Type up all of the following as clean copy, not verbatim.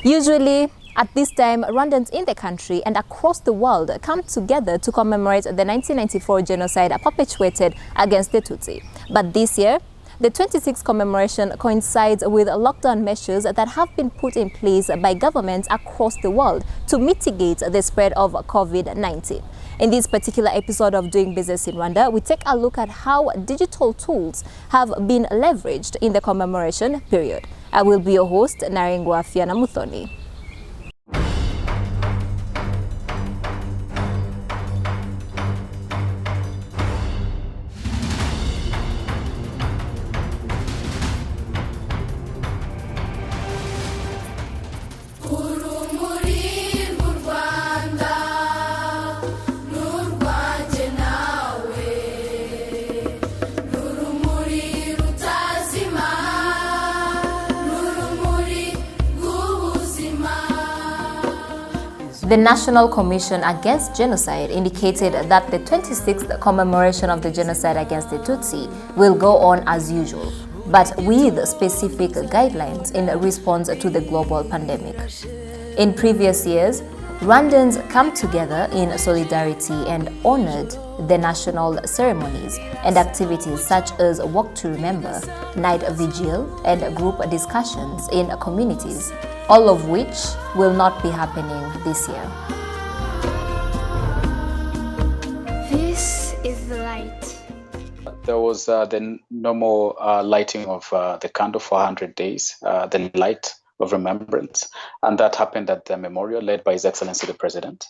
Usually, at this time, Rwandans in the country and across the world come together to commemorate the 1994 genocide perpetuated against the Tutsi. But this year, the 26th commemoration coincides with lockdown measures that have been put in place by governments across the world to mitigate the spread of COVID-19. In this particular episode of Doing Business in Rwanda, we take a look at how digital tools have been leveraged in the commemoration period. I will be your host, FIONA MUTHONI. The National Commission Against Genocide indicated that the 26th commemoration of the genocide against the Tutsi will go on as usual, but with specific guidelines in response to the global pandemic. In previous years, Rwandans come together in solidarity and honored the national ceremonies and activities such as Walk to Remember, Night Vigil, and group discussions in communities, all of which will not be happening this year. This is the light. There was the normal lighting of the candle for 100 days, the light of remembrance, and that happened at the memorial led by His Excellency the President.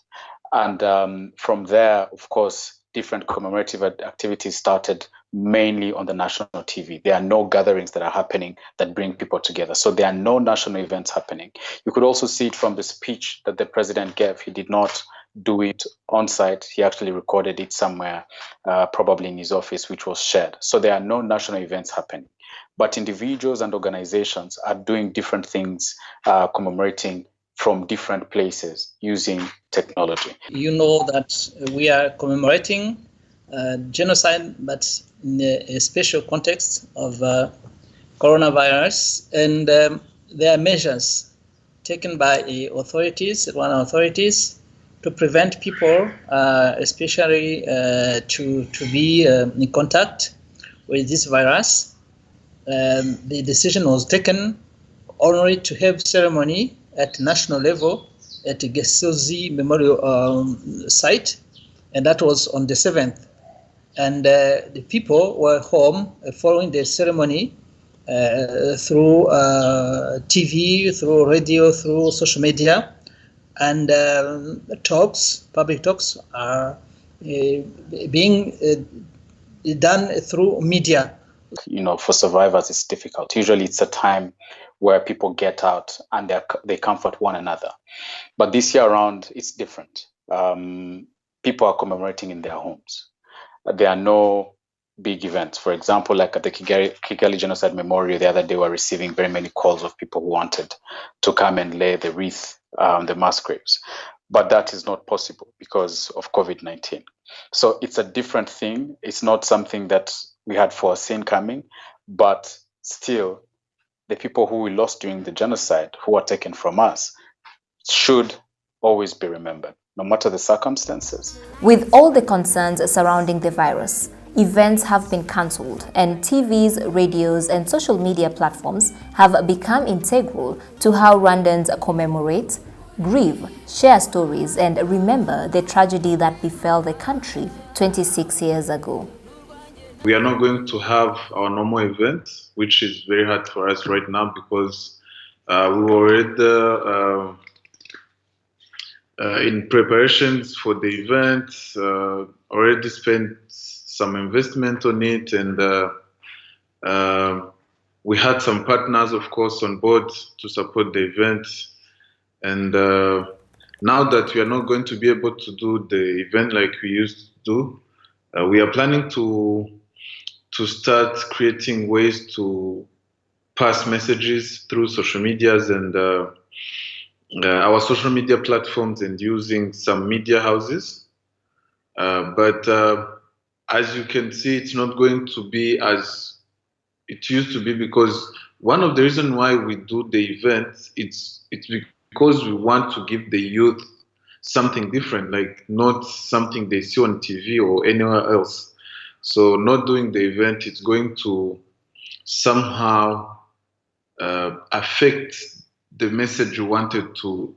And from there, of course, different commemorative activities started mainly on the national TV. There are no gatherings that are happening that bring people together. So there are no national events happening. You could also see it from the speech that the president gave. He did not do it on site. He actually recorded it somewhere, probably in his office, which was shared. So there are no national events happening. But individuals and organizations are doing different things, commemorating from different places using technology. You know that we are commemorating genocide, but in a special context of coronavirus. And there are measures taken by authorities, Rwandan authorities, to prevent people, especially to be in contact with this virus. The decision was taken only to have ceremony at national level at the Gisozi Memorial site, and that was on the 7th. And the people were home following the ceremony through TV, through radio, through social media, and public talks are being done through media. You know, for survivors, it's difficult. Usually it's a time where people get out and they comfort one another. But this year around, it's different. People are commemorating in their homes. There are no big events. For example, like at the Kigali Genocide Memorial, the other day, we're receiving very many calls of people who wanted to come and lay the wreath on the mass graves. But that is not possible because of COVID-19. So it's a different thing. It's not something that we had foreseen coming, but still, the people who we lost during the genocide, who were taken from us, should always be remembered, no matter the circumstances. With all the concerns surrounding the virus, events have been cancelled, and TVs, radios, and social media platforms have become integral to how Rwandans commemorate, grieve, share stories, and remember the tragedy that befell the country 26 years ago. We are not going to have our normal events, which is very hard for us right now because we were already in preparations for the event, already spent some investment on it, and we had some partners, of course, on board to support the event. And now that we are not going to be able to do the event like we used to do, we are planning to start creating ways to pass messages through social medias and our social media platforms and using some media houses. But as you can see, it's not going to be as it used to be, because one of the reasons why we do the event, it's because we want to give the youth something different, like not something they see on TV or anywhere else. So not doing the event, it's going to somehow affect the message you wanted to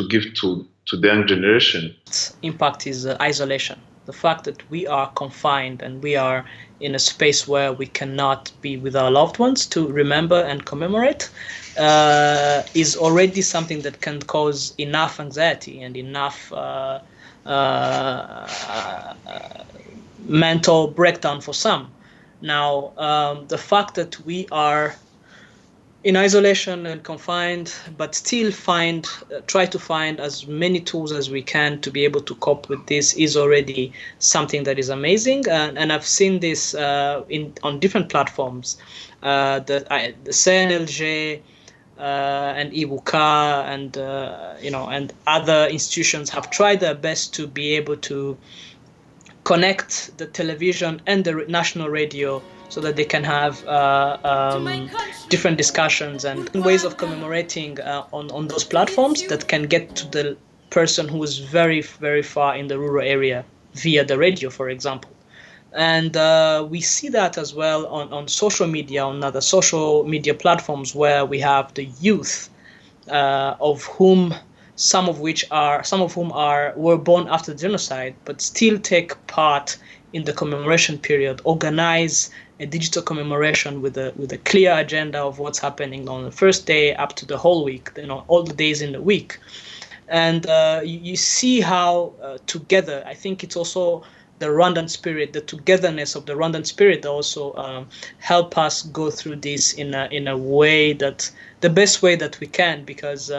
give to the young generation. Impact is isolation. The fact that we are confined and we are in a space where we cannot be with our loved ones to remember and commemorate is already something that can cause enough anxiety and enough mental breakdown for some. Now, the fact that we are in isolation and confined, but still try to find as many tools as we can to be able to cope with this is already something that is amazing. And I've seen this on different platforms. The CNLG and Ibuka and other institutions have tried their best to be able to connect the television and the national radio so that they can have different discussions and ways of commemorating on those platforms that can get to the person who is very, very far in the rural area via the radio, for example. And we see that as well on social media, on other social media platforms where we have the youth of whom some of whom were born after the genocide, but still take part in the commemoration period, organize a digital commemoration with a clear agenda of what's happening on the first day up to the whole week, all the days in the week. And you see how together, I think it's also the Rwandan spirit, the togetherness of the Rwandan spirit also help us go through this in a way that, the best way that we can, because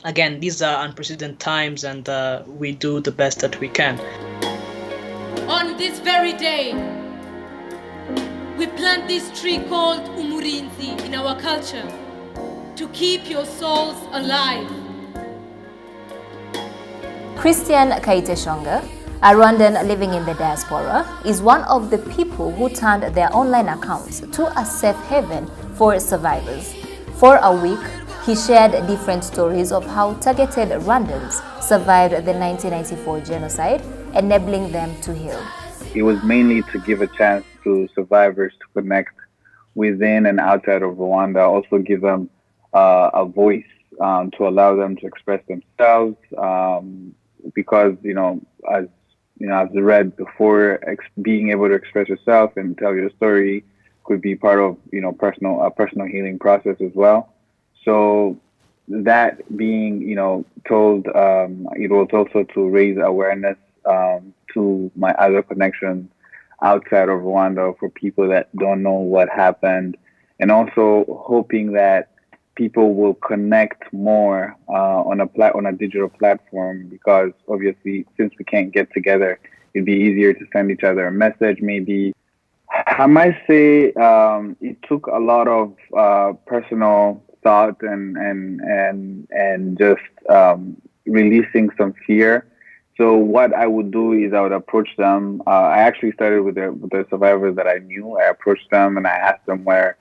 again, these are unprecedented times and we do the best that we can. On this very day, we plant this tree called Umurinzi in our culture to keep your souls alive. Christian Kaiteshonga, a Rwandan living in the diaspora, is one of the people who turned their online accounts to a safe haven for survivors. For a week, he shared different stories of how targeted Rwandans survived the 1994 genocide, enabling them to heal. It was mainly to give a chance to survivors to connect within and outside of Rwanda, also give them a voice to allow them to express themselves. Because, as I've read before, being able to express yourself and tell your story could be part of, a personal healing process as well. So that being, told, it was also to raise awareness to my other connections outside of Rwanda for people that don't know what happened, and also hoping that people will connect more on a digital platform, because obviously since we can't get together, it'd be easier to send each other a message. Maybe I might say it took a lot of personal thought and just releasing some fear. So what I would do is I would approach them. I actually started with the survivors that I knew. I approached them and I asked them I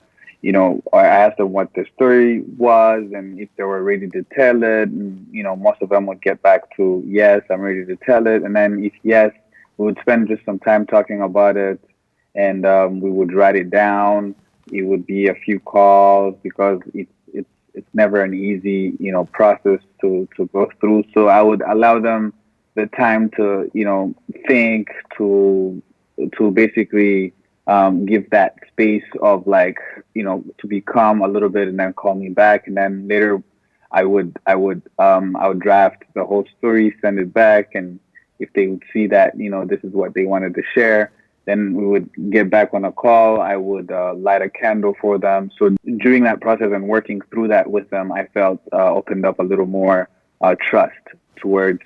asked them what their story was and if they were ready to tell it. And, most of them would get back to, yes, I'm ready to tell it. And then if yes, we would spend just some time talking about it, and we would write it down. It would be a few calls, because it's never an easy, process to go through. So I would allow them the time to, think, to basically give that space of to become a little bit, and then call me back. And then later I would draft the whole story, send it back. And if they would see that, this is what they wanted to share, then we would get back on a call. I would light a candle for them. So during that process and working through that with them, I felt opened up a little more trust towards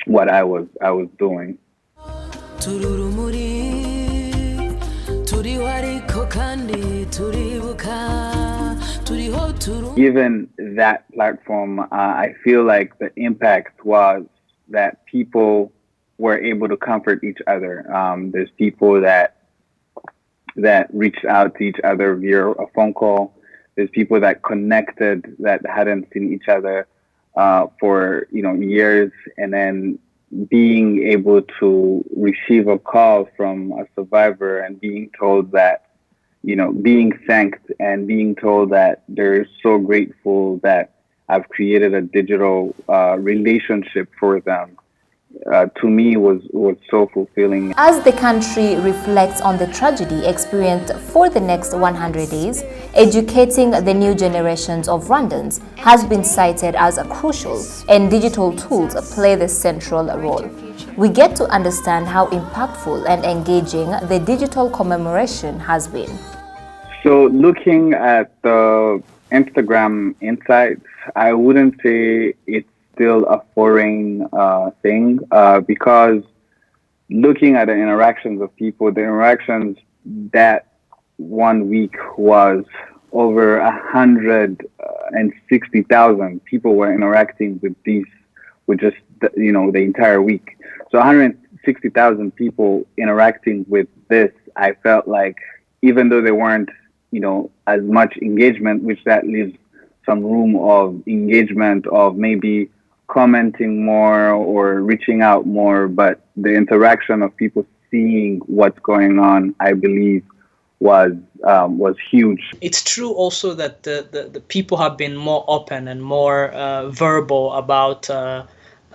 what I was doing. Given that platform, I feel like the impact was that people were able to comfort each other. There's people that reached out to each other via a phone call. There's people that connected that hadn't seen each other for years, and then being able to receive a call from a survivor and being told that, being thanked and being told that they're so grateful that I've created a digital relationship for them, to me was so fulfilling. As the country reflects on the tragedy experienced for the next 100 days, educating the new generations of Rwandans has been cited as crucial, and digital tools play the central role. We get to understand how impactful and engaging the digital commemoration has been. So looking at the Instagram insights, I wouldn't say it's still a foreign thing, because looking at the interactions of people, the interactions that 1 week was over 160,000 people were interacting with just the entire week. So 160,000 people interacting with this, I felt like, even though there weren't as much engagement, which that leaves some room of engagement, of maybe commenting more or reaching out more, but the interaction of people seeing what's going on, I believe, was huge. It's true also that the people have been more open and more verbal about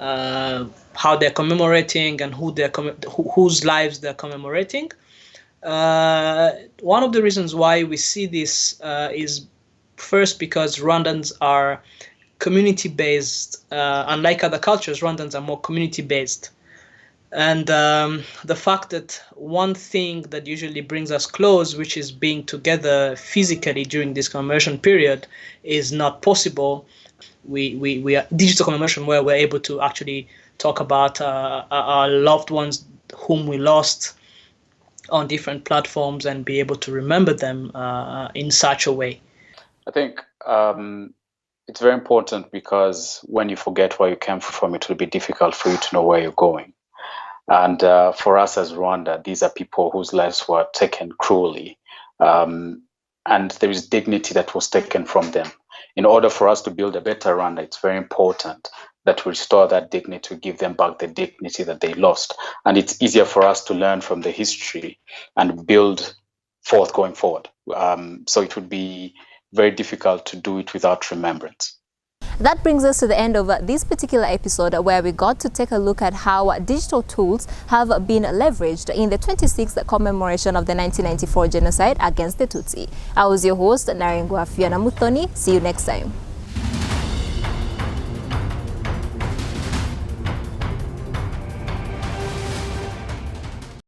how they're commemorating and whose lives they're commemorating. One of the reasons why we see this is first because Rwandans are community-based. Unlike other cultures, Rwandans are more community-based. And the fact that one thing that usually brings us close, which is being together physically during this commemoration period, is not possible. We are digital commemoration, where we're able to actually talk about our loved ones whom we lost on different platforms and be able to remember them in such a way. I think it's very important, because when you forget where you came from, it will be difficult for you to know where you're going. And for us as Rwanda, these are people whose lives were taken cruelly. And there is dignity that was taken from them. In order for us to build a better Rwanda, it's very important that we restore that dignity, to give them back the dignity that they lost. And it's easier for us to learn from the history and build forth going forward. So it would be very difficult to do it without remembrance. That brings us to the end of this particular episode, where we got to take a look at how digital tools have been leveraged in the 26th commemoration of the 1994 genocide against the Tutsi. I was your host, Narengwa FIONA MUTHONI. See you next time.